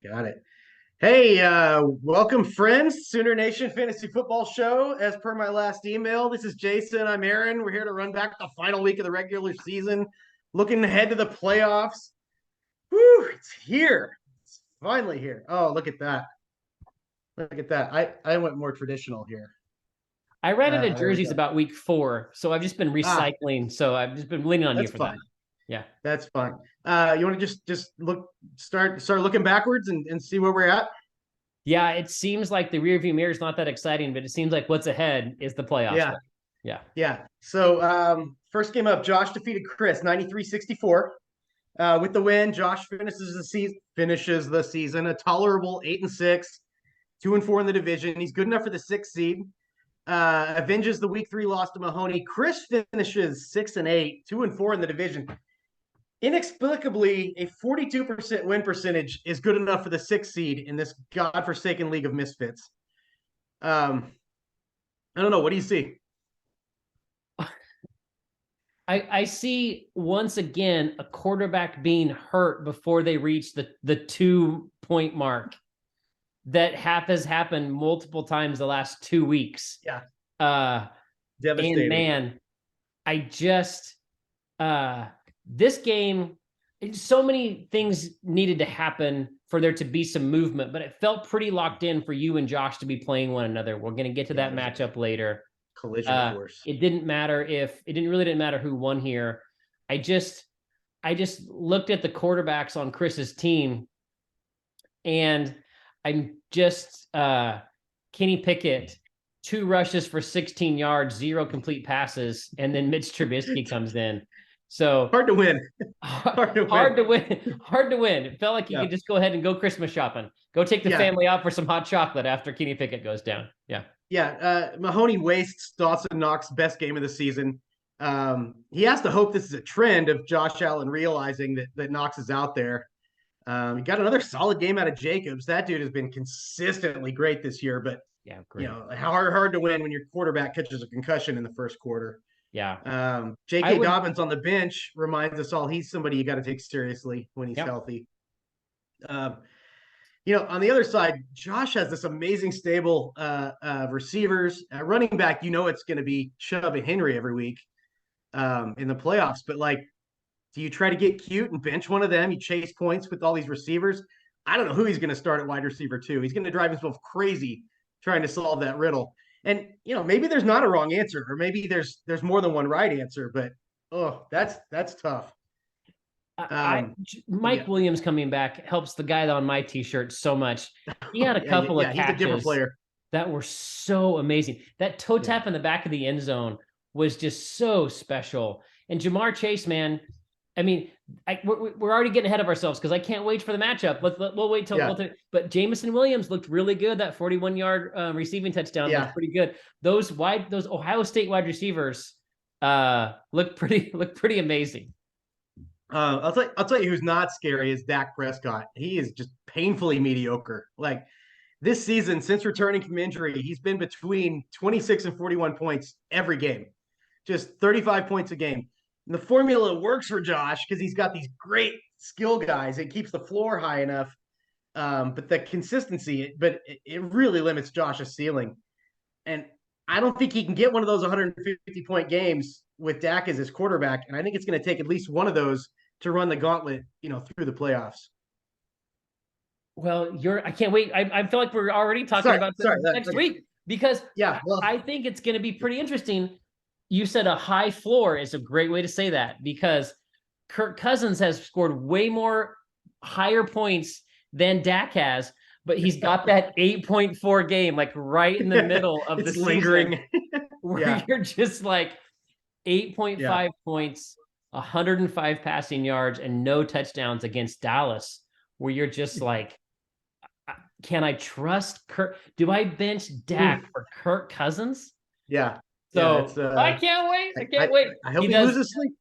Got it. Hey, welcome, friends. SoonerNation Fantasy Football Show. As per my last email, this is Jason. I'm Aaron. We're here to run back the final week of the regular season, looking ahead to the playoffs. Whew, it's here. It's finally here. Oh, look at that. Look at that. I went more traditional here. I ran out of There we jerseys go. about week 4, so I've just been recycling. So I've just been leaning on you That's for that. fine. Yeah. That's fine. You want to just start looking backwards and see where we're at? Yeah, it seems like the rearview mirror is not that exciting, but it seems like what's ahead is the playoffs. Yeah. Yeah. Yeah. So first game up, Josh defeated Chris 93-64. With the win, Josh finishes the season a tolerable 8-6, 2-4 in the division. He's good enough for the sixth seed. Avenges the week 3 loss to Mahoney. Chris finishes 6-8, 2-4 in the division. Inexplicably, a 42% win percentage is good enough for the sixth seed in this godforsaken league of misfits. I don't know. What do you see? I see once again a quarterback being hurt before they reach the 2-point mark. That has happened multiple times the last 2 weeks. Yeah. Devastating. And man, I just this game, so many things needed to happen for there to be some movement, but it felt pretty locked in for you and Josh to be playing one another. We're going to get to that matchup later. Collision course. It didn't matter who won here. I just looked at the quarterbacks on Chris's team, and I'm just Kenny Pickett, 2 rushes for 16 yards, 0 complete passes, and then Mitch Trubisky comes in. So hard to win. Hard to win. It felt like you could just go ahead and go Christmas shopping. Go take the family out for some hot chocolate after Kenny Pickett goes down. Yeah. Yeah. Mahoney wastes Dawson Knox's best game of the season. He has to hope this is a trend of Josh Allen realizing that Knox is out there. He got another solid game out of Jacobs. That dude has been consistently great this year, but great. Hard to win when your quarterback catches a concussion in the first quarter. Yeah. J.K. Dobbins on the bench reminds us all he's somebody you got to take seriously when he's healthy. On the other side, Josh has this amazing stable receivers. Running back, it's going to be Chubb and Henry every week in the playoffs. But do you try to get cute and bench one of them? You chase points with all these receivers. I don't know who he's going to start at wide receiver 2. He's going to drive himself crazy trying to solve that riddle. And maybe there's not a wrong answer, or maybe there's more than one right answer. But that's tough. Mike Williams coming back helps the guy on my T-shirt so much. He had a couple of catches he's a different player that were so amazing. That toe tap in the back of the end zone was just so special. And Jamar Chase, man, I mean, we're already getting ahead of ourselves because I can't wait for the matchup. We'll wait till. But Jameson Williams looked really good. That 41-yard receiving touchdown looked pretty good. Those Ohio State wide receivers look pretty amazing. I'll tell you who's not scary is Dak Prescott. He is just painfully mediocre. Like this season, since returning from injury, he's been between 26 and 41 points every game, just 35 points a game. And the formula works for Josh because he's got these great skill guys. It keeps the floor high enough, but the consistency, it really limits Josh's ceiling. And I don't think he can get one of those 150-point games with Dak as his quarterback. And I think it's going to take at least one of those to run the gauntlet, through the playoffs. Well, I can't wait. I feel like we're already talking about next week because I think it's going to be pretty interesting. You said a high floor is a great way to say that because Kirk Cousins has scored way more higher points than Dak has, but he's got that 8.4 game, like right in the middle of the lingering season, where you're just like 8.5 points, 105 passing yards, and no touchdowns against Dallas, where you're just like, can I trust Kirk? Do I bench Dak for Kirk Cousins? Yeah. So I can't wait. I can't wait. I hope he loses sleep.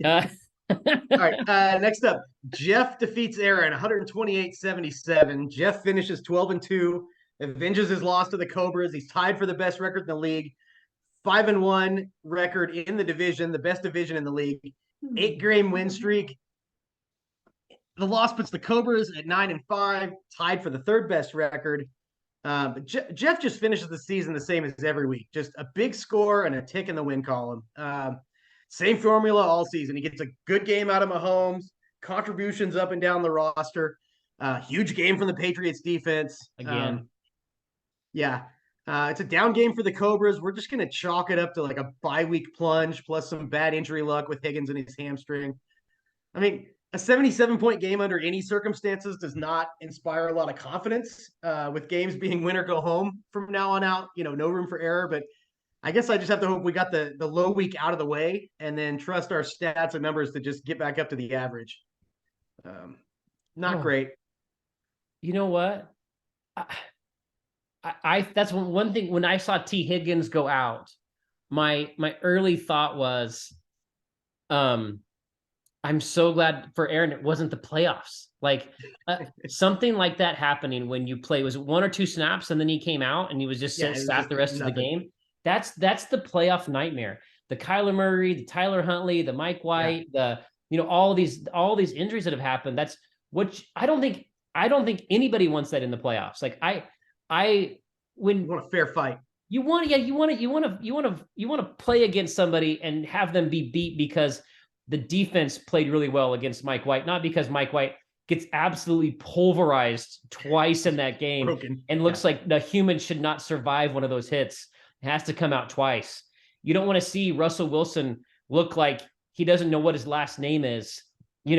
All right. Next up, Jeff defeats Aaron 128-77. Jeff finishes 12-2, avenges his loss to the Cobras. He's tied for the best record in the league. 5-1 record in the division, the best division in the league. 8-game win streak. The loss puts the Cobras at 9-5, tied for the third best record. But Jeff just finishes the season the same as every week, just a big score and a tick in the win column. Same formula all season. He gets a good game out of Mahomes, contributions up and down the roster. Huge game from the Patriots defense. Again. Yeah. It's a down game for the Cobras. We're just going to chalk it up to like a bye-week plunge plus some bad injury luck with Higgins and his hamstring. I mean, a 77-point game under any circumstances does not inspire a lot of confidence. With games being win or go home from now on out, no room for error. But I guess I just have to hope we got the low week out of the way and then trust our stats and numbers to just get back up to the average. Not great. You know what? I that's one thing. When I saw T. Higgins go out, my early thought was, I'm so glad for Aaron it wasn't the playoffs. Like something like that happening when you play. Was it 1 or 2 snaps and then he came out and he was just sat the rest of the game? That's the playoff nightmare. The Kyler Murray, the Tyler Huntley, the Mike White, all these injuries that have happened. That's what I don't think anybody wants that in the playoffs. Like when you want a fair fight. You want to play against somebody and have them be beat because the defense played really well against Mike White, not because Mike White gets absolutely pulverized twice in that game and looks like the human should not survive one of those hits. It has to come out twice. You don't want to see Russell Wilson look like he doesn't know what his last name is, and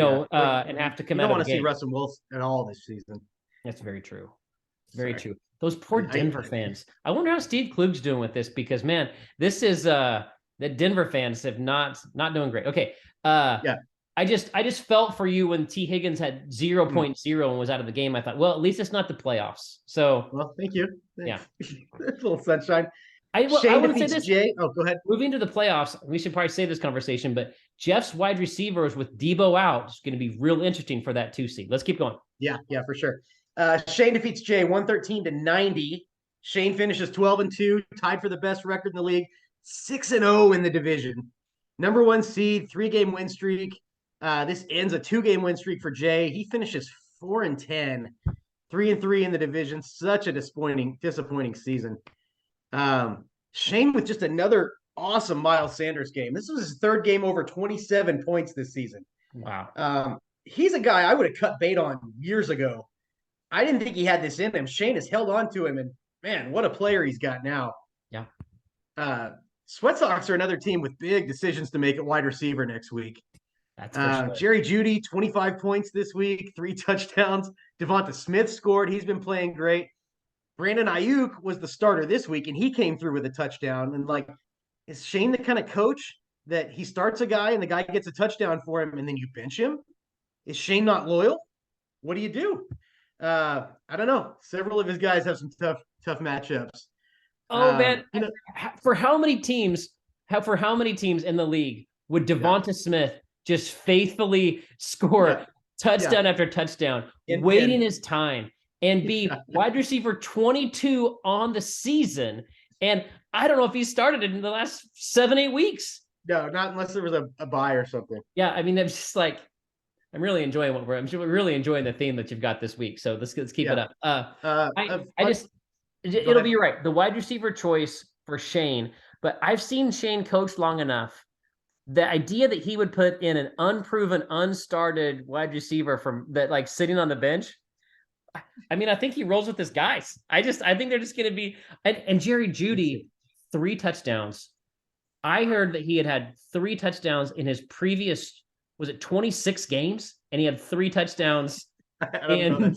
have to come out. You don't want to see Russell Wilson at all this season. That's very true. Very true. Those poor Denver fans. I wonder how Steve Klug's doing with this because, man, this is the Denver fans have not doing great. Okay. I just felt for you when T. Higgins had 0.0 and was out of the game. I thought, well, at least it's not the playoffs. So, well, thank you. Yeah. That's a little sunshine. I want to say this. Jay. Oh, go ahead. Moving to the playoffs, we should probably save this conversation, but Jeff's wide receivers with Debo out is going to be real interesting for that 2 seed. Let's keep going. Yeah, for sure. Shane defeats Jay 113-90. Shane finishes 12-2, tied for the best record in the league, 6-0 in the division. Number 1 seed, 3-game win streak. This ends a 2-game win streak for Jay. He finishes 4-10, 3-3 in the division. Such a disappointing season. Shane with just another awesome Miles Sanders game. This was his 3rd game over 27 points this season. Wow. He's a guy I would have cut bait on years ago. I didn't think he had this in him. Shane has held on to him, and man, what a player he's got now. Yeah. Sweat Sox are another team with big decisions to make at wide receiver next week. That's for sure. Jerry Jeudy, 25 points this week, 3 touchdowns. Devonta Smith scored. He's been playing great. Brandon Ayuk was the starter this week, and he came through with a touchdown. And is Shane the kind of coach that he starts a guy and the guy gets a touchdown for him, and then you bench him? Is Shane not loyal? What do you do? I don't know. Several of his guys have some tough matchups. Oh man, for how many teams in the league would Devonta Smith just faithfully score touchdown after touchdown, waiting his time, and be wide receiver 22 on the season? And I don't know if he started it in the last 7-8 weeks. No, not unless there was a bye or something. Yeah, I mean, it's just like I'm really enjoying really enjoying the theme that you've got this week. So let's keep it up. It'll be right. The wide receiver choice for Shane, but I've seen Shane coach long enough. The idea that he would put in an unproven, unstarted wide receiver from that, like sitting on the bench. I mean, I think he rolls with his guys. I think they're just going to be, and Jerry Jeudy, 3 touchdowns. I heard that he had 3 touchdowns in his previous, was it 26 games? And he had 3 touchdowns in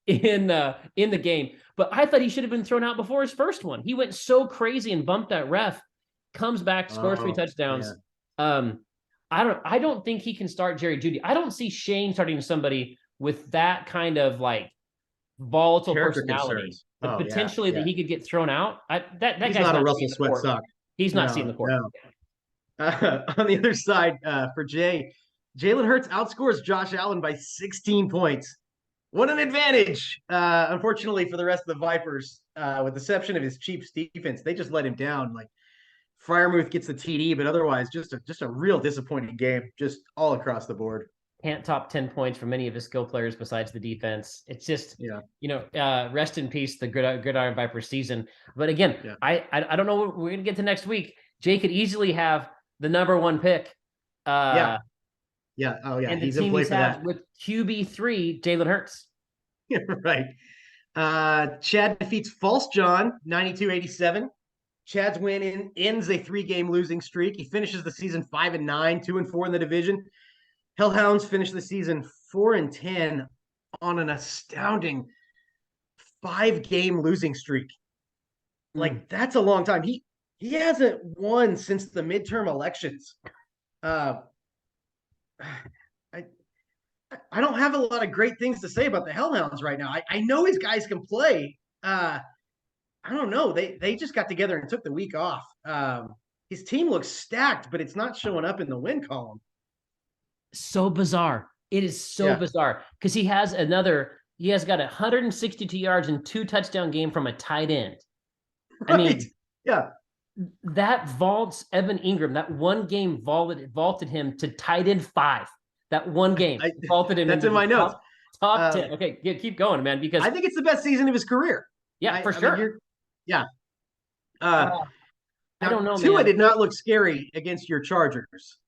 the game. But I thought he should have been thrown out before his first one. He went so crazy and bumped that ref, comes back, scores 3 touchdowns. Yeah. I don't think he can start Jerry Jeudy. I don't see Shane starting somebody with that kind of like volatile personality. But potentially that he could get thrown out. That guy's not a Russell Sweat Sox. He's not seeing the court. No. On the other side, for Jay, Jalen Hurts outscores Josh Allen by 16 points. What an advantage. Unfortunately for the rest of the Vipers, with the exception of his Chiefs defense, they just let him down. Like Freiermuth gets the TD, but otherwise just a real disappointing game, just all across the board. can't top 10 points from any of his skill players besides the defense. It's just, Yeah. Rest in peace, the Gridiron Viper season. But again, Yeah. I don't know what we're going to get to next week. Jay could easily have the number 1 pick. Yeah. Oh, yeah. And the He's in team play he's for has that. with QB3, Jalen Hurts. Right. Chad defeats False John 92-87. Chad's win ends a 3-game losing streak. He finishes the season 5-9, 2-4 in the division. Hellhounds finish the season 4-10 on an astounding 5-game losing streak. Like, that's a long time. He hasn't won since the midterm elections. I I don't have a lot of great things to say about the Hellhounds right now. I know his guys can play. I don't know. They just got together and took the week off. His team looks stacked, but it's not showing up in the win column. So bizarre. It is so bizarre because he has got 162 yards and 2 touchdown game from a tight end. Right. I mean, that vaults Evan Ingram. That one game vaulted him to tight end 5. That one game vaulted him. That's in my notes. Top 10. Okay, keep going, man. Because I think it's the best season of his career. Yeah, for sure. I don't know, Tua man. did not look scary against your Chargers.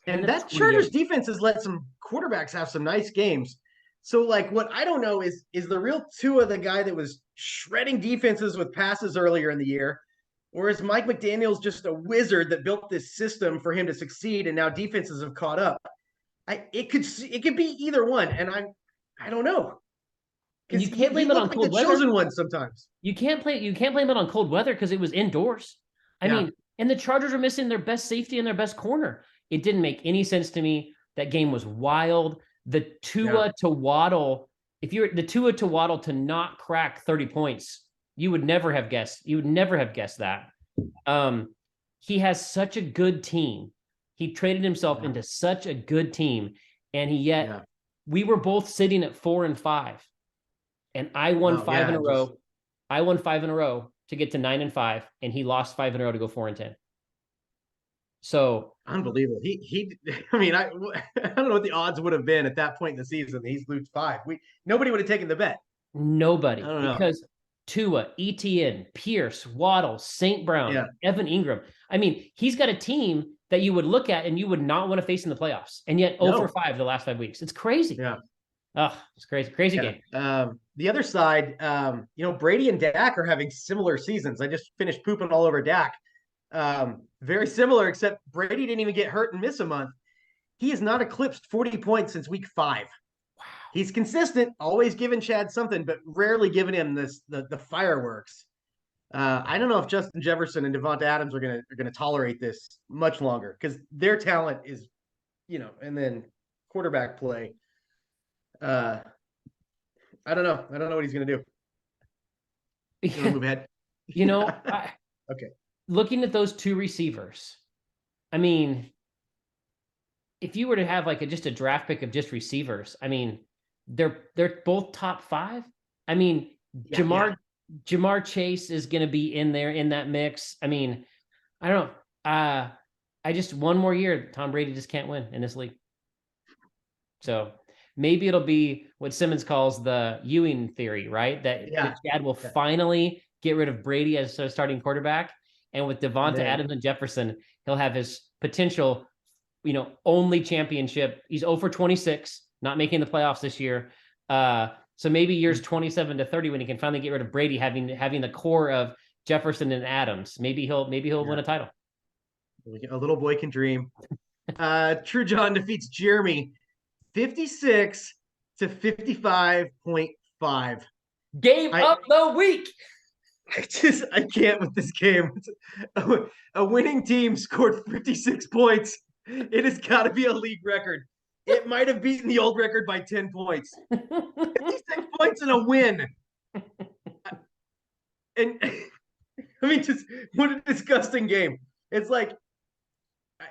And that Chargers defense has let some quarterbacks have some nice games. So, like, what I don't know is the real Tua the guy that was shredding defenses with passes earlier in the year? Or is Mike McDaniels just a wizard that built this system for him to succeed and now defenses have caught up? It could be either one, and I don't know. And you can't blame it on cold weather. Chosen one sometimes. You can't blame it on cold weather because it was indoors. I mean, and the Chargers are missing their best safety and their best corner. It didn't make any sense to me. That game was wild. The Tua to Waddle, the Tua to Waddle to not crack 30 points, you would never have guessed. You would never have guessed that. He has such a good team. He traded himself into such a good team, and we were both sitting at 4-5, and I won 5 in a row. I won 5 in a row to get to 9-5, and he lost 5 in a row to go 4-10. So unbelievable. I mean, I don't know what the odds would have been at that point in the season. He's lose 5. Nobody would have taken the bet. Nobody, because Tua, ETN, Pierce, Waddle, St. Brown, Evan Ingram. I mean, he's got a team that you would look at and you would not want to face in the playoffs. And yet 0-5 the last 5 weeks. It's crazy. Yeah. Oh, it's crazy. Crazy game. The other side, Brady and Dak are having similar seasons. I just finished pooping all over Dak. Very similar, except Brady didn't even get hurt and miss a month. He has not eclipsed 40 points since week 5. Wow. He's consistent, always giving Chad something, but rarely giving him the fireworks. I don't know if Justin Jefferson and Devonta Adams are gonna tolerate this much longer because their talent is, and then quarterback play. I don't know. I don't know what he's gonna do. Move ahead. Okay. Looking at those 2 receivers, I mean, if you were to have just a draft pick of just receivers, I mean, they're both top 5. I mean, Jamar Chase is going to be in there in that mix. I mean, I don't know. I just one more year, Tom Brady just can't win in this league. So maybe it'll be what Simmons calls the Ewing theory, right? That Chad will finally get rid of Brady as a starting quarterback. And with Devonta Adams and Jefferson, he'll have his potential, only championship. He's 0-26, not making the playoffs this year. So maybe years 27 to 30 when he can finally get rid of Brady, having the core of Jefferson and Adams. Maybe he'll win a title. A little boy can dream. True John defeats Jeremy 56-55.5. Game of the week. I can't with this game. A winning team scored 56 points. It has got to be a league record. It might have beaten the old record by 10 points. 56 points in a win. And I mean, just what a disgusting game. It's like,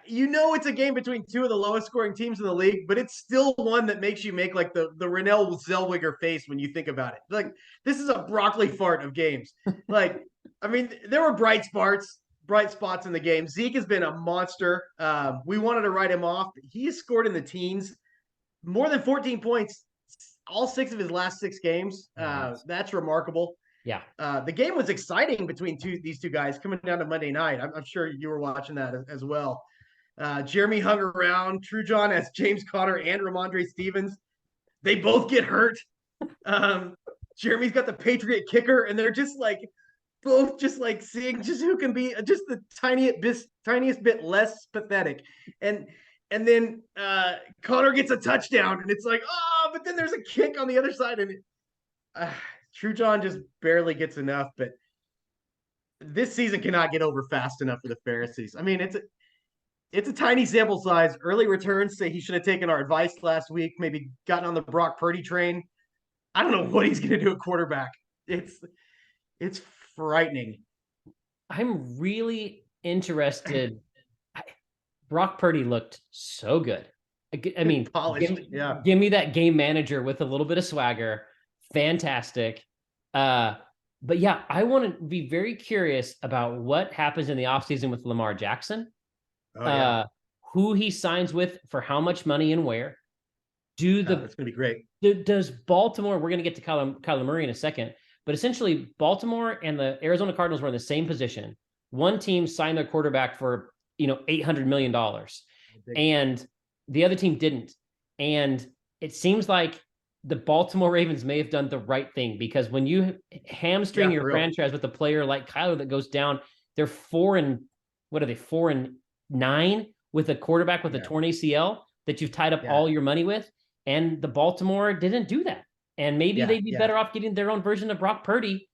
it's a game between 2 of the lowest scoring teams in the league, but it's still one that makes you make like the Renell Zellweger face when you think about it. Like, this is a broccoli fart of games. Like, I mean, there were bright spots in the game. Zeke has been a monster. We wanted to write him off. He has scored in the teens more than 14 points, all 6 of his last 6 games. Nice. That's remarkable. Yeah. The game was exciting between these two guys coming down to Monday night. I'm sure you were watching that as well. Jeremy hung around. True John as James Conner and Ramondre Stevens. They both get hurt. Jeremy's got the Patriot kicker, and they're just like both just like seeing just who can be just the tiniest bit less pathetic. And then Connor gets a touchdown, and it's like, oh, but then there's a kick on the other side, and True John just barely gets enough. But this season cannot get over fast enough for the Pharisees. I mean, it's a tiny sample size. Early returns say he should have taken our advice last week, maybe gotten on the Brock Purdy train. I don't know what he's going to do at quarterback. It's frightening. I'm really interested. Brock Purdy looked so good. I mean, polished. Give me that game manager with a little bit of swagger. Fantastic. But yeah, I want to be very curious about what happens in the offseason with Lamar Jackson. Who he signs with for how much money and where. That's going to be great. Does Baltimore, we're going to get to Kyler Murray in a second, but essentially Baltimore and the Arizona Cardinals were in the same position. One team signed their quarterback for, $800 million and the other team didn't. And it seems like the Baltimore Ravens may have done the right thing, because when you hamstring your franchise with a player like Kyler that goes down, they're 4-9 with a quarterback with a torn ACL that you've tied up all your money with. And the Baltimore didn't do that. And maybe they'd be better off getting their own version of Brock Purdy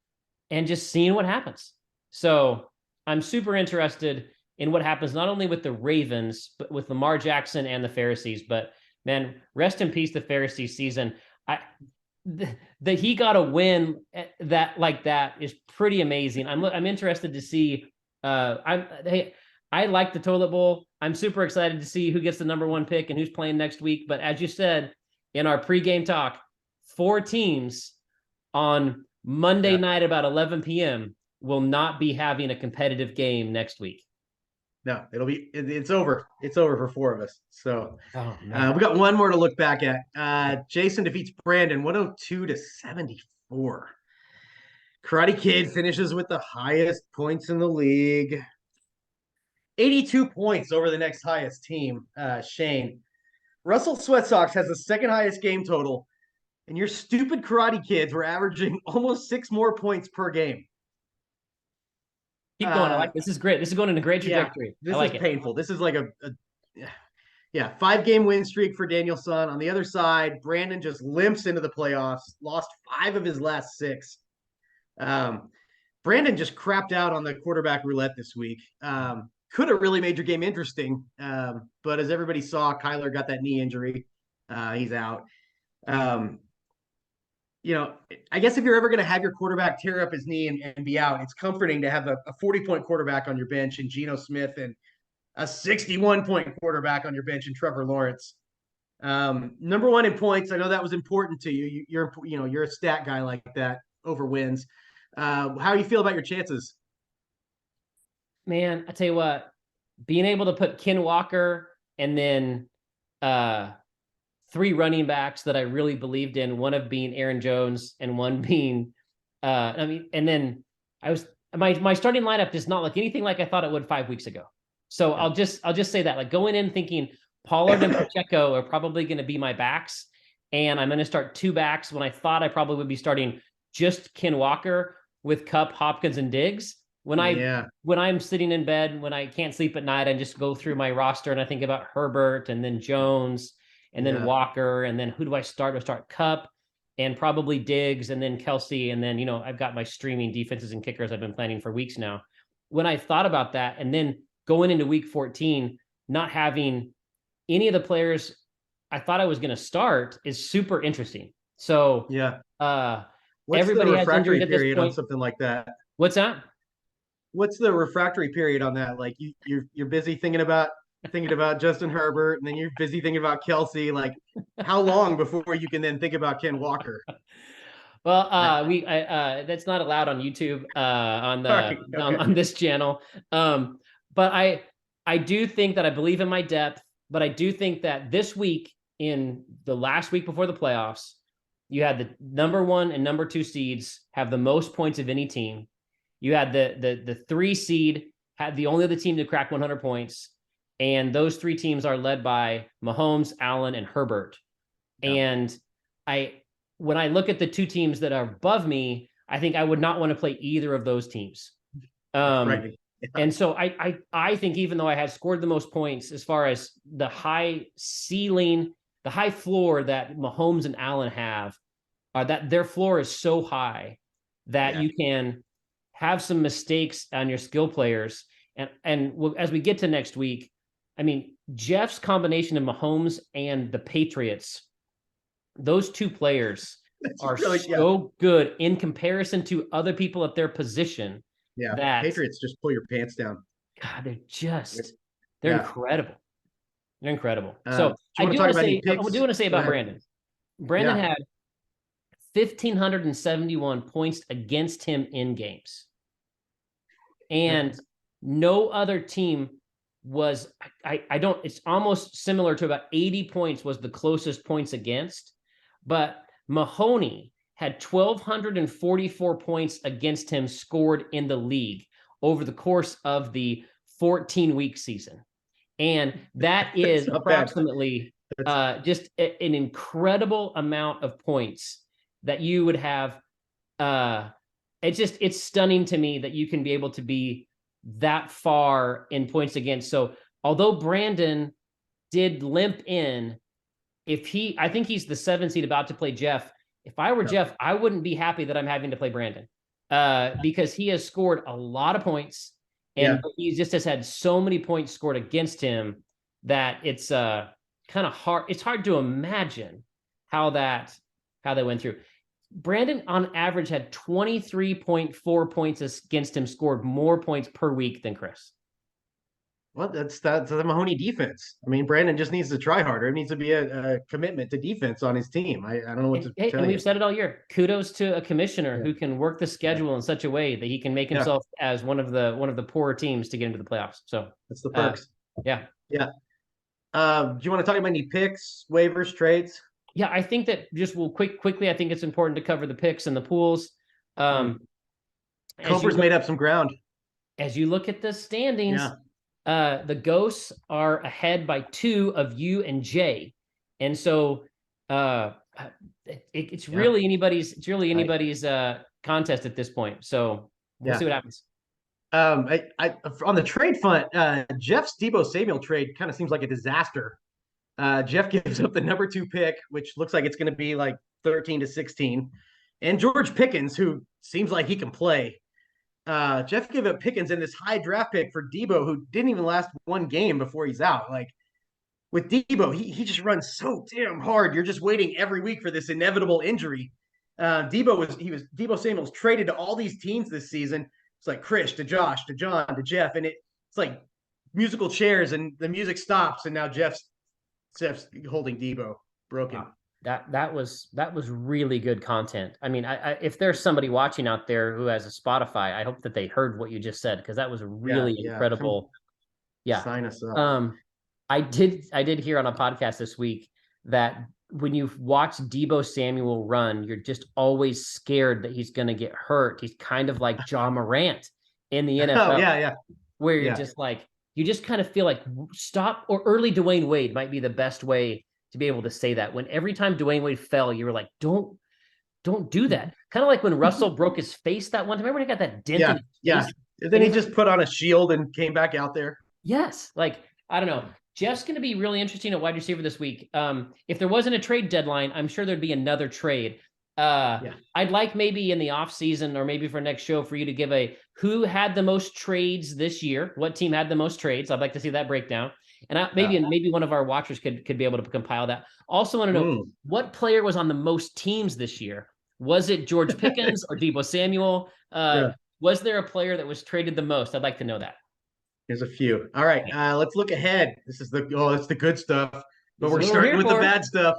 and just seeing what happens. So I'm super interested in what happens, not only with the Ravens, but with Lamar Jackson and the Pharisees. But man, rest in peace, the Pharisees season. That he got a win that like that is pretty amazing. I'm interested to see. I like the Toilet Bowl. I'm super excited to see who gets the number 1 pick and who's playing next week. But as you said in our pregame talk, 4 teams on Monday night about 11 p.m. will not be having a competitive game next week. No, it's over. It's over for 4 of us. So we got one more to look back at. Jason defeats Brandon 102-74. Karate Kid finishes with the highest points in the league. 82 points over the next highest team, Shane. Russell Sweat Sox has the second highest game total, and your stupid Karate Kids were averaging almost 6 more points per game. Keep going. I like this. This is great. This is going in a great trajectory. This is painful. This is like a 5-game win streak for Danielson. On the other side, Brandon just limps into the playoffs, lost 5 of his last 6. Brandon just crapped out on the quarterback roulette this week. Could have really made your game interesting. But as everybody saw, Kyler got that knee injury. He's out. I guess if you're ever going to have your quarterback tear up his knee and be out, it's comforting to have a 40-point quarterback on your bench in Geno Smith and a 61-point quarterback on your bench in Trevor Lawrence. Number 1 in points. I know that was important to you. You're a stat guy like that over wins. How do you feel about your chances? Man, I tell you what, being able to put Ken Walker and then 3 running backs that I really believed in, one of being Aaron Jones and one being, and then my starting lineup does not look anything like I thought it would 5 weeks ago. So I'll just say that, like, going in thinking Pollard and Pacheco are probably going to be my backs, and I'm going to start 2 backs when I thought I probably would be starting just Ken Walker with Kupp, Hopkins, and Diggs. When I'm sitting in bed, when I can't sleep at night, I just go through my roster and I think about Herbert and then Jones and then Walker, and then who do I start? I start Kupp and probably Diggs and then Kelsey, and then I've got my streaming defenses and kickers I've been planning for weeks now. When I thought about that, and then going into week 14, not having any of the players I thought I was going to start is super interesting. So what's everybody the refractory has period on something like that? What's that? What's the refractory period on that? Like you're busy thinking about Justin Herbert, and then you're busy thinking about Kelsey. Like, how long before you can then think about Ken Walker? Well, that's not allowed on YouTube on this channel. But I do think that I believe in my depth, but I do think that this week in the last week before the playoffs, you had the number 1 and number 2 seeds have the most points of any team. You had the 3 seed had the only other team to crack 100 points. And those 3 teams are led by Mahomes, Allen, and Herbert. Yeah. And when I look at the 2 teams that are above me, I think I would not want to play either of those teams. Right. Yeah. And so I think even though I had scored the most points as far as the high ceiling, the high floor that Mahomes and Allen have, that their floor is so high that you can have some mistakes on your skill players. And as we get to next week, I mean, Jeff's combination of Mahomes and the Patriots, those 2 players are really, so good in comparison to other people at their position. Yeah, that Patriots just pull your pants down. God, they're incredible. They're incredible. So I do want to say about Brandon. Brandon had 1,571 points against him in games. And no other team was, it's almost similar to about 80 points was the closest points against. But Mahoney had 1,244 points against him scored in the league over the course of the 14-week season. And that is approximately just an incredible amount of points that you would have. It's stunning to me that you can be able to be that far in points against. So although Brandon did limp in, I think he's the 7 seed about to play Jeff. If I were Jeff, I wouldn't be happy that I'm having to play Brandon because he has scored a lot of points and he just has had so many points scored against him that it's kind of hard. It's hard to imagine how they went through. Brandon on average had 23.4 points against him, scored more points per week than Chris. Well, that's the Mahoney defense. I mean, Brandon just needs to try harder. It needs to be a commitment to defense on his team. I don't know what to tell you. And we've said it all year. Kudos to a commissioner who can work the schedule in such a way that he can make himself as one of the poorer teams to get into the playoffs. So that's the perks. Yeah. Do you want to talk about any picks, waivers, trades? Yeah, I think that just quickly, I think it's important to cover the picks and the pools. Cooper's made up some ground. As you look at the standings, the Ghosts are ahead by 2 of you and Jay. And so it's really anybody's contest at this point. So we'll see what happens. On the trade front, Jeff's Deebo Samuel trade kind of seems like a disaster. Jeff gives up the number 2 pick, which looks like it's going to be like 13-16, and George Pickens, who seems like he can play. Jeff gave up Pickens in this high draft pick for Deebo, who didn't even last 1 game before he's out. Like with Deebo, he just runs so damn hard. You're just waiting every week for this inevitable injury. Deebo Samuel's traded to all these teams this season. It's like Chris to Josh to John to Jeff, and it's like musical chairs, and the music stops, and now Jeff's holding Deebo broken. Wow. That was really good content. I mean, if there's somebody watching out there who has a Spotify, I hope that they heard what you just said, because that was really incredible. Sign us up. I did hear on a podcast this week that when you watch Deebo Samuel run, you're just always scared that he's going to get hurt. He's kind of like Ja Morant in the NFL. Where you're just like, you just kind of feel like stop, or early Dwayne Wade might be the best way to be able to say that. When every time Dwayne Wade fell, you were like, don't do that. Kind of like when Russell broke his face that one time. Remember when he got that dent in his face? And then he just put on a shield and came back out there. Yes. Like, I don't know. Jeff's going to be really interesting at wide receiver this week. If there wasn't a trade deadline, I'm sure there'd be another trade. I'd like maybe in the off season, or maybe for next show, for you to give who had the most trades this year. What team had the most trades? I'd like to see that breakdown. And maybe one of our watchers could be able to compile that. Also want to know what player was on the most teams this year. Was it George Pickens or Deebo Samuel? Was there a player that was traded the most? I'd like to know that. There's a few. All right, let's look ahead. This is it's the good stuff, but we're starting with the bad stuff.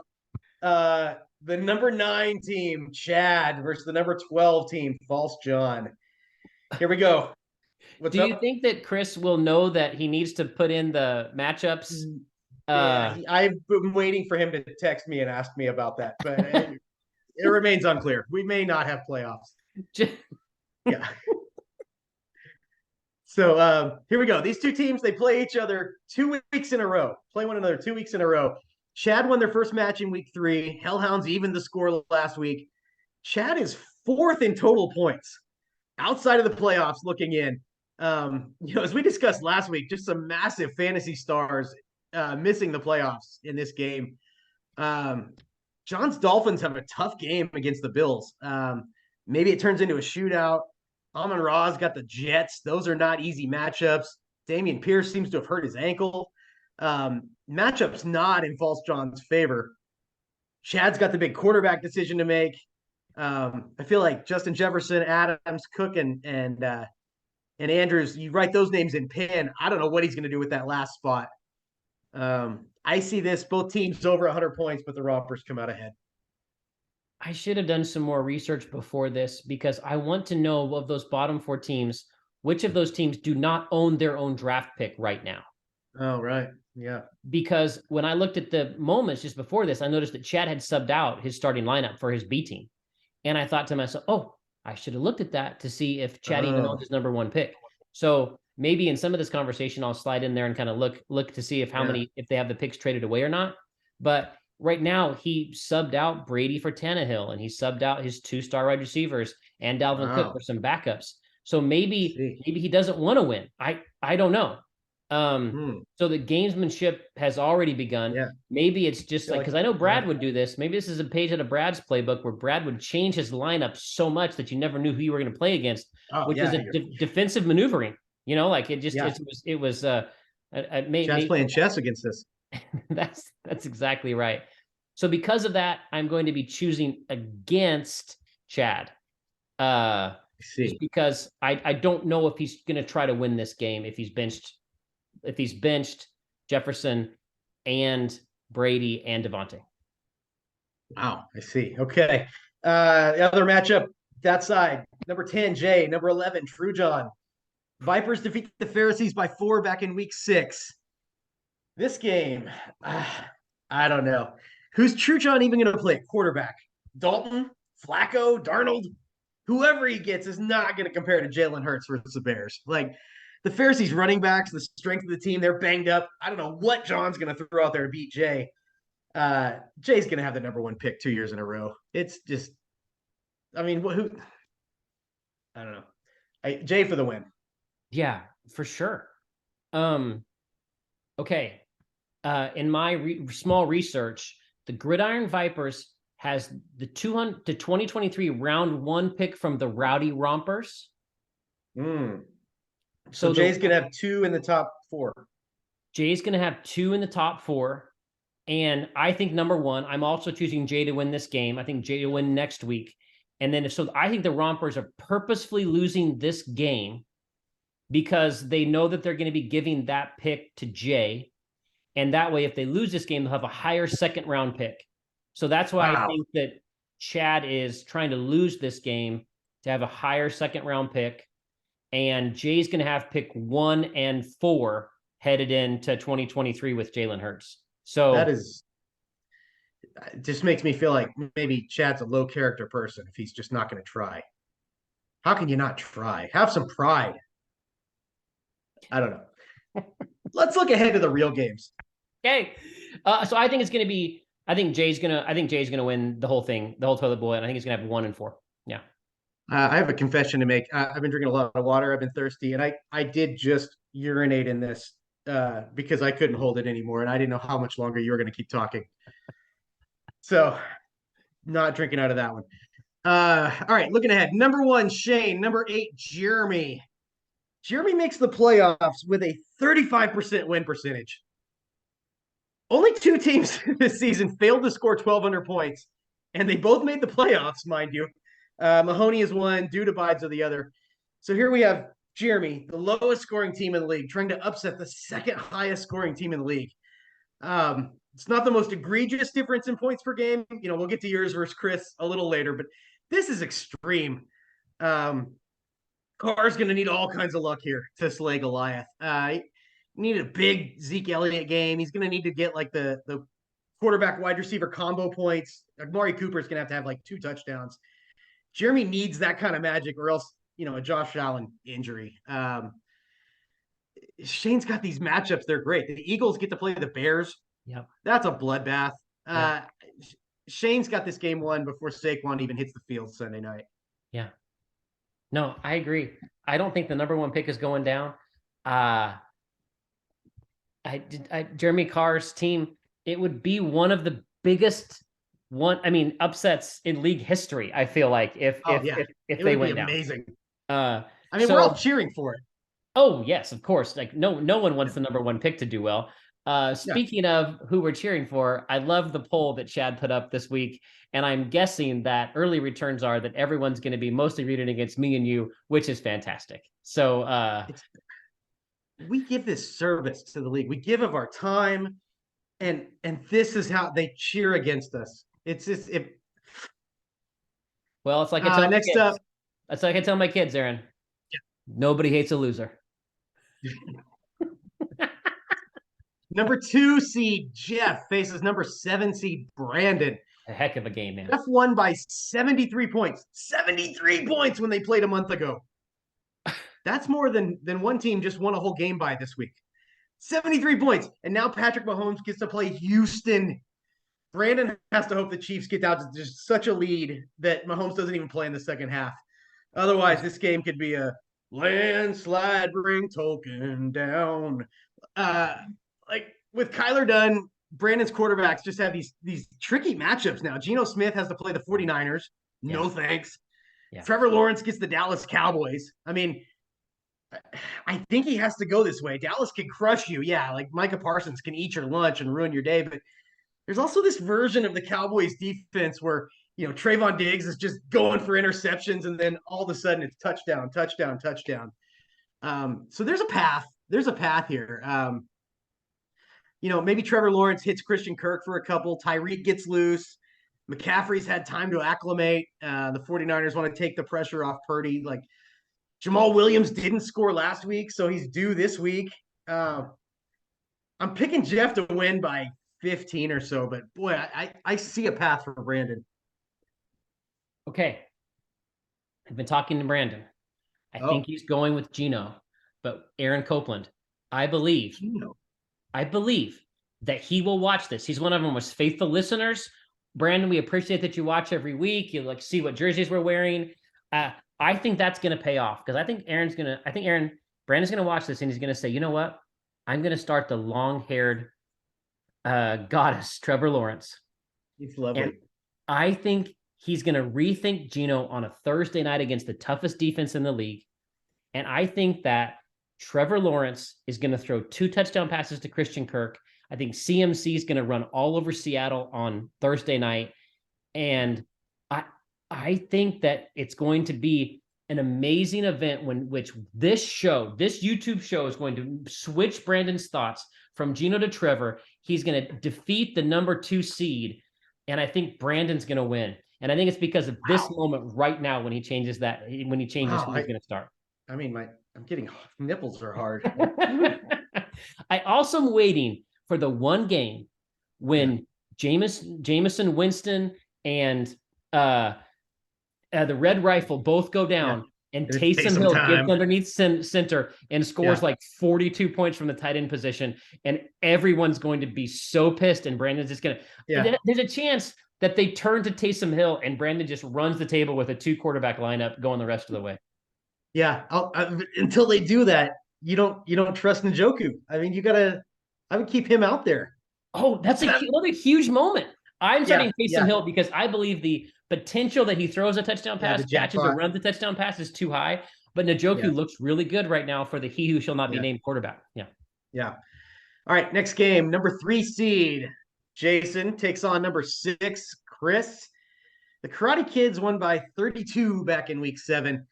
The number 9 team, Chad, versus the number 12 team, False John. Here we go. Do you think that Chris will know that he needs to put in the matchups Uh, I've been waiting for him to text me and ask me about that, but it remains unclear. We may not have playoffs. Yeah. So here we go. These two teams, they play each other 2 weeks in a row, play one another 2 weeks in a row. Chad won their first match in week 3. Hellhounds evened the score last week. Chad is 4th in total points outside of the playoffs looking in. As we discussed last week, just some massive fantasy stars missing the playoffs in this game. John's Dolphins have a tough game against the Bills. Maybe it turns into a shootout. Amon Ra's got the Jets. Those are not easy matchups. Damian Pierce seems to have hurt his ankle. Matchups not in False John's favor. Chad's got the big quarterback decision to make. I feel like Justin Jefferson, Adams, Cook, and Andrews, you write those names in pen. I don't know what he's going to do with that last spot. I see this, both teams over 100 points, but the Rompers come out ahead. I should have done some more research before this because I want to know of those bottom 4 teams, which of those teams do not own their own draft pick right now. Oh, right. Yeah. Because when I looked at the moments just before this, I noticed that Chad had subbed out his starting lineup for his B team. And I thought to myself, oh, I should have looked at that to see if Chad even owns his number 1 pick. So maybe in some of this conversation, I'll slide in there and kind of look to see if if they have the picks traded away or not. But right now, he subbed out Brady for Tannehill, and he subbed out his 2-star wide receivers and Dalvin Cook for some backups. So maybe he doesn't want to win. I don't know. So the gamesmanship has already begun. Yeah. Maybe it's just because I know Brad would do this. Maybe this is a page out of Brad's playbook where Brad would change his lineup so much that you never knew who you were going to play against, which is a defensive maneuvering. It was Chad's playing chess against this. That's exactly right. So because of that, I'm going to be choosing against Chad. Just because I don't know if he's going to try to win this game if he's benched Jefferson and Brady and Devontae. Wow, I see. Okay. The other matchup, that side, number 10, Jay, number 11, True John. Vipers defeat the Pharisees by 4 back in week 6. This game, I don't know. Who's True John even going to play at quarterback? Dalton, Flacco, Darnold? Whoever he gets is not going to compare to Jalen Hurts versus the Bears. Like, the Pharisees running backs, the strength of the team, they're banged up. I don't know what John's going to throw out there to beat Jay. Jay's going to have the number 1 pick 2 years in a row. It's just, I mean, who? I don't know. Jay for the win. Yeah, for sure. Okay. In my small research, the Gridiron Vipers has the 2023 round 1 pick from the Rowdy Rompers. So Jay's going to have 2 in the top 4. Jay's going to have 2 in the top 4. And I think number 1, I'm also choosing Jay to win this game. I think Jay to win next week. And then I think the Rompers are purposefully losing this game because they know that they're going to be giving that pick to Jay. And that way, if they lose this game, they'll have a higher 2nd round pick. So that's why I think that Chad is trying to lose this game to have a higher 2nd round pick. And Jay's going to have pick 1 and 4 headed into 2023 with Jalen Hurts. So that just makes me feel like maybe Chad's a low character person if he's just not going to try. How can you not try? Have some pride. I don't know. Let's look ahead to the real games. Okay. So I think it's going to be, I think Jay's going to win the whole thing, the whole toilet bowl. And I think he's going to have 1 and 4. Yeah. I have a confession to make. I've been drinking a lot of water. I've been thirsty, and I did just urinate in this because I couldn't hold it anymore, and I didn't know how much longer you were going to keep talking. So, not drinking out of that one. All right, looking ahead. Number 1, Shane. Number 8, Jeremy. Jeremy makes the playoffs with a 35% win percentage. Only 2 teams this season failed to score 1,200 points, and they both made the playoffs, mind you. Mahoney is 1, Dude abides of the other. So here we have Jeremy, the lowest scoring team in the league, trying to upset the 2nd highest scoring team in the league. It's not the most egregious difference in points per game. We'll get to yours versus Chris a little later, but this is extreme. Carr's going to need all kinds of luck here to slay Goliath. needed a big Zeke Elliott game. He's going to need to get like the quarterback wide receiver combo points. Amari Cooper's going to have like 2 touchdowns. Jeremy needs that kind of magic, or else, a Josh Allen injury. Shane's got these matchups. They're great. The Eagles get to play the Bears. Yep. That's a bloodbath. Yeah. Shane's got this game won before Saquon even hits the field Sunday night. Yeah. No, I agree. I don't think the number 1 pick is going down. Jeremy Carr's team, it would be one of the biggest upsets in league history. I feel like if they went down. Amazing. We're all cheering for it. Oh yes, of course. Like no one wants the number 1 pick to do well. Speaking of who we're cheering for, I love the poll that Chad put up this week, and I'm guessing that early returns are that everyone's going to be mostly rooting against me and you, which is fantastic. So we give this service to the league. We give of our time, and this is how they cheer against us. It's just Well, it's like I tell my kids. It's like I tell my kids, Aaron. Nobody hates a loser. Number 2 seed Jeff faces number 7 seed Brandon. A heck of a game, man. Jeff won by 73 points. 73 points when they played a month ago. That's more than one team just won a whole game by this week. 73 points. And now Patrick Mahomes gets to play Houston. Brandon has to hope the Chiefs get out to just such a lead that Mahomes doesn't even play in the second half. Otherwise, this game could be a landslide, bring Tolkien down. Like with Kyler Dunn, Brandon's quarterbacks just have these tricky matchups now. Geno Smith has to play the 49ers. No thanks. Yeah. Trevor Lawrence gets the Dallas Cowboys. I mean, I think he has to go this way. Dallas can crush you. Yeah, like Micah Parsons can eat your lunch and ruin your day. But there's also this version of the Cowboys defense where, Trayvon Diggs is just going for interceptions, and then all of a sudden it's touchdown, touchdown, touchdown. So there's a path. There's a path here. Maybe Trevor Lawrence hits Christian Kirk for a couple. Tyreek gets loose. McCaffrey's had time to acclimate. The 49ers want to take the pressure off Purdy. Like Jamal Williams didn't score last week, so he's due this week. I'm picking Jeff to win by 15 or so, but boy, I see a path for Brandon. Okay. I've been talking to Brandon. I think he's going with Geno, but Aaron Copeland, I believe that he will watch this. He's one of our most faithful listeners. Brandon, we appreciate that you watch every week. You see what jerseys we're wearing. I think that's going to pay off because I think Brandon's going to watch this and he's going to say, you know what? I'm going to start the long-haired goddess, Trevor Lawrence. He's lovely. And I think he's going to rethink Geno on a Thursday night against the toughest defense in the league. And I think that Trevor Lawrence is going to throw 2 touchdown passes to Christian Kirk. I think CMC is going to run all over Seattle on Thursday night. And I think that it's going to be an amazing event which this YouTube show is going to switch Brandon's thoughts from Geno to Trevor. He's going to defeat the number 2 seed. And I think Brandon's going to win. And I think it's because of this moment right now when he changes who he's going to start. I mean, I'm getting nipples are hard. I also am waiting for the one game when Jameson Winston and the Red Rifle both go down and Taysom Hill gets underneath center and scores like 42 points from the tight end position. And everyone's going to be so pissed. And Brandon's just going to, there's a chance that they turn to Taysom Hill and Brandon just runs the table with a 2 quarterback lineup going the rest of the way. Yeah. Until they do that, you don't trust Njoku. I mean, I would keep him out there. Oh, that's another huge moment. I'm starting Taysom Hill because I believe the potential that he throws a touchdown pass, catches or runs the touchdown pass is too high. But Njoku looks really good right now for the he who shall not be named quarterback. Yeah. Yeah. All right. Next game, number 3 seed Jason takes on number 6 Chris. The Karate Kids won by 32 back in week 7.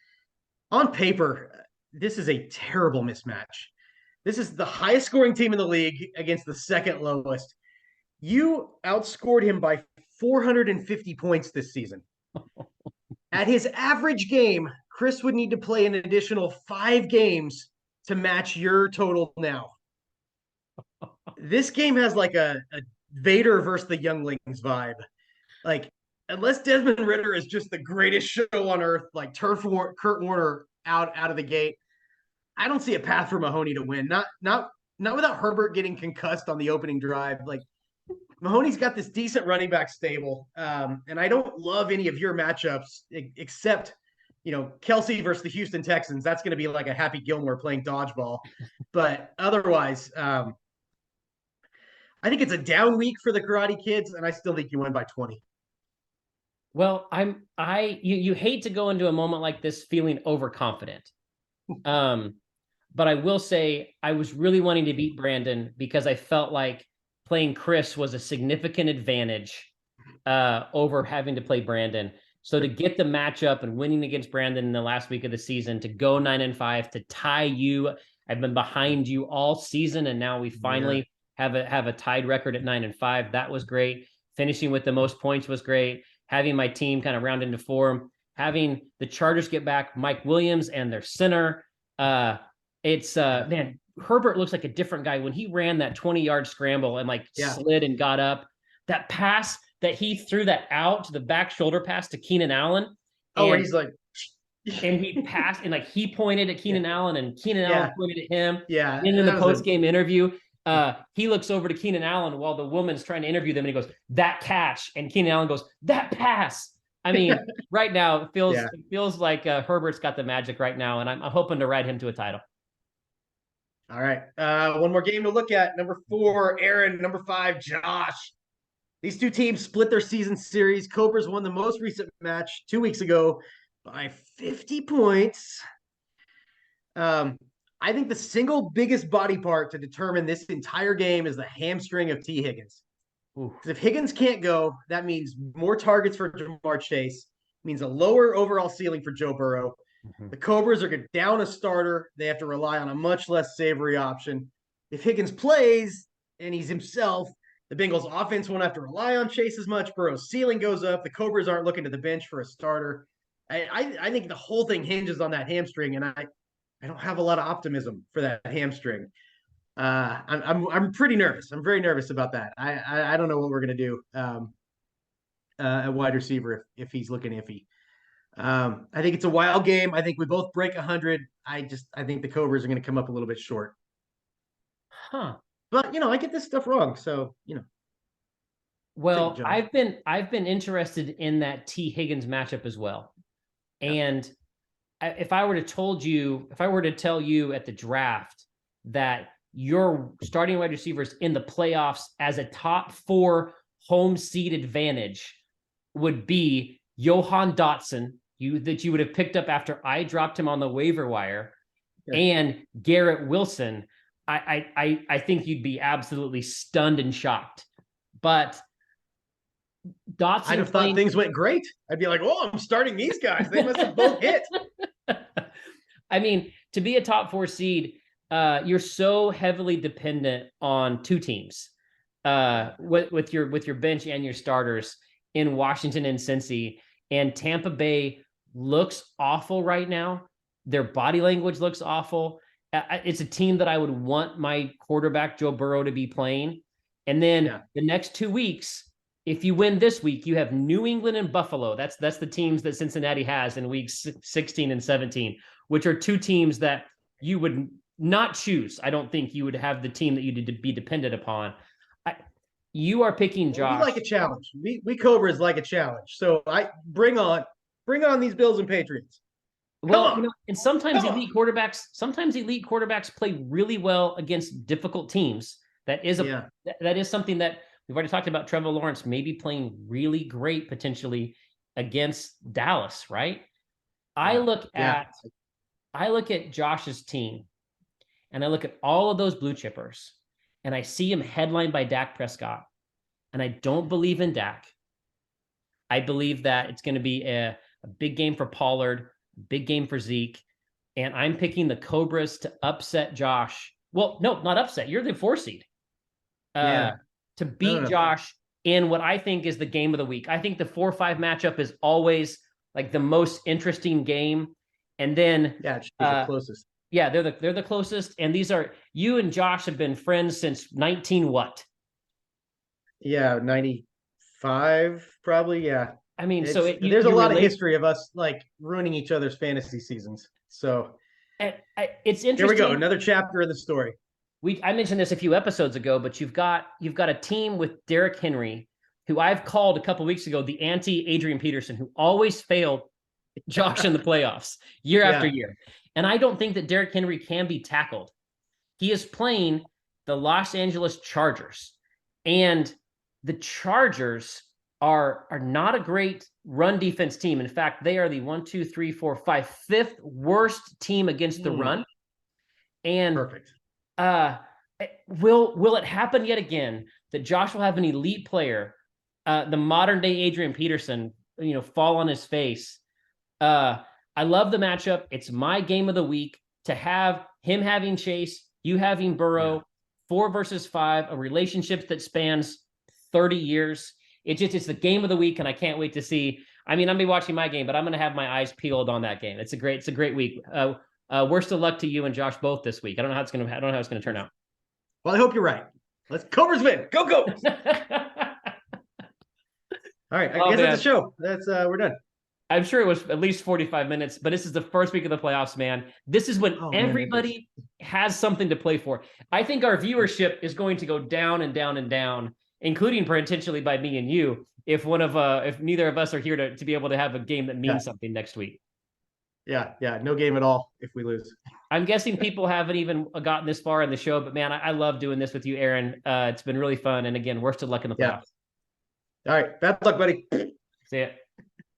On paper, this is a terrible mismatch. This is the highest scoring team in the league against the second lowest. You outscored him by 450 points this season. At his average game, Chris would need to play an additional 5 games to match your total now. This game has like a Vader versus the Younglings vibe. Like, unless Desmond Ritter is just the greatest show on earth, like Kurt Warner out of the gate, I don't see a path for Mahoney to win. Not without Herbert getting concussed on the opening drive. Like, Mahoney's got this decent running back stable, and I don't love any of your matchups except, Kelsey versus the Houston Texans. That's going to be like a Happy Gilmore playing dodgeball. But otherwise, I think it's a down week for the Karate Kids, and I still think you win by 20. Well, you hate to go into a moment like this feeling overconfident. But I will say I was really wanting to beat Brandon because I felt like playing Chris was a significant advantage over having to play Brandon. So to get the matchup and winning against Brandon in the last week of the season, to go 9-5, to tie you, I've been behind you all season, and now we finally have a tied record at 9-5. That was great. Finishing with the most points was great. Having my team kind of round into form, having the Chargers get back Mike Williams and their center. Man, Herbert looks like a different guy when he ran that 20-yard scramble and slid and got up. That pass that he threw that out to the back shoulder pass to Keenan Allen. And he's like, and he passed and he pointed at Keenan Allen and Keenan Allen pointed at him. Yeah. And in the post-game interview, he looks over to Keenan Allen while the woman's trying to interview them, and he goes, "That catch," and Keenan Allen goes, "That pass." I mean, right now it feels like Herbert's got the magic right now, and I'm hoping to ride him to a title. All right, one more game to look at. Number 4, Aaron. Number 5, Josh. These two teams split their season series. Cobras won the most recent match 2 weeks ago by 50 points. I think the single biggest body part to determine this entire game is the hamstring of T. Higgins. Because if Higgins can't go, that means more targets for Jamar Chase, means a lower overall ceiling for Joe Burrow. The Cobras are down a starter. They have to rely on a much less savory option. If Higgins plays and he's himself, the Bengals offense won't have to rely on Chase as much. Burrow's ceiling goes up. The Cobras aren't looking to the bench for a starter. I think the whole thing hinges on that hamstring, and I don't have a lot of optimism for that hamstring. I'm pretty nervous. I'm very nervous about that. I don't know what we're gonna do at wide receiver if he's looking iffy. I think it's a wild game. I think we both break 100. I think the Cobras are gonna come up a little bit short. But I get this stuff wrong, so Well, I've been interested in that T. Higgins matchup as well, and if I were to tell you at the draft that your starting wide receivers in the playoffs as a top 4 home seed advantage would be Johan Dotson, that you would have picked up after I dropped him on the waiver wire, and Garrett Wilson, I think you'd be absolutely stunned and shocked. But Dotson, I'd have thought things went great. I'd be like, "Oh, I'm starting these guys. They must have both hit." I mean, to be a top 4 seed, you're so heavily dependent on 2 teams, with your bench and your starters in Washington and Cincy. And Tampa Bay looks awful right now. Their body language looks awful. It's a team that I would want my quarterback Joe Burrow to be playing. And then the next 2 weeks, if you win this week, you have New England and Buffalo. That's the teams that Cincinnati has in weeks 16 and 17, which are 2 teams that you would not choose. I don't think you would have the team that you need to be dependent upon. You are picking Josh. We like a challenge. We Cobras like a challenge. So I bring on these Bills and Patriots. Well, and sometimes elite quarterbacks play really well against difficult teams. That is something that we've already talked about. Trevor Lawrence maybe playing really great potentially against Dallas, right? I look at Josh's team, and I look at all of those blue chippers, and I see him headlined by Dak Prescott, and I don't believe in Dak. I believe that it's going to be a big game for Pollard, big game for Zeke, and I'm picking the Cobras to upset Josh. Well, no, not upset. You're the 4 seed. To beat Josh in what I think is the game of the week. I think the 4-5 matchup is always like the most interesting game. And then it should be the closest. Yeah, they're the closest. And these are, you and Josh have been friends since 19 what? Yeah, 95 probably. Yeah. I mean, so It's you there's a lot of relate. history of us like ruining each other's fantasy seasons. So It's here we go, interesting. another chapter in the story. I mentioned this a few episodes ago, but you've got a team with Derrick Henry, who I've called a couple weeks ago the anti Adrian Peterson, who always failed Josh in the playoffs year after Yeah. year. And I don't think that Derrick Henry can be tackled. He is playing the Los Angeles Chargers, and the Chargers are not a great run defense team. In fact, they are the 1, 2, 3, 4, 5, fifth worst team against the run. And Perfect. will it happen yet again that Josh will have an elite player, the modern day Adrian Peterson, fall on his face? I love the matchup. It's my game of the week to have him having Chase, you having Burrow, 4 versus 5, a relationship that spans 30 years. It's the game of the week, and I can't wait to see. I mean, I'm gonna be watching my game, but I'm gonna have my eyes peeled on that game. It's a great week. Worst of luck to you and Josh both this week. I don't know how it's gonna turn out. Well, I hope you're right. Let's Cobras win. Go. All right, I guess that's a show. That's we're done. I'm sure it was at least 45 minutes, but this is the first week of the playoffs, man. This is when everybody has something to play for. I think our viewership is going to go down and down and down, including potentially by me and you, if neither of us are here to be able to have a game that means something next week. Yeah, no game at all if we lose. I'm guessing people haven't even gotten this far in the show, but man, I love doing this with you, Aaron. It's been really fun. And again, worst of luck in the playoffs. All right, bad luck, buddy. See ya.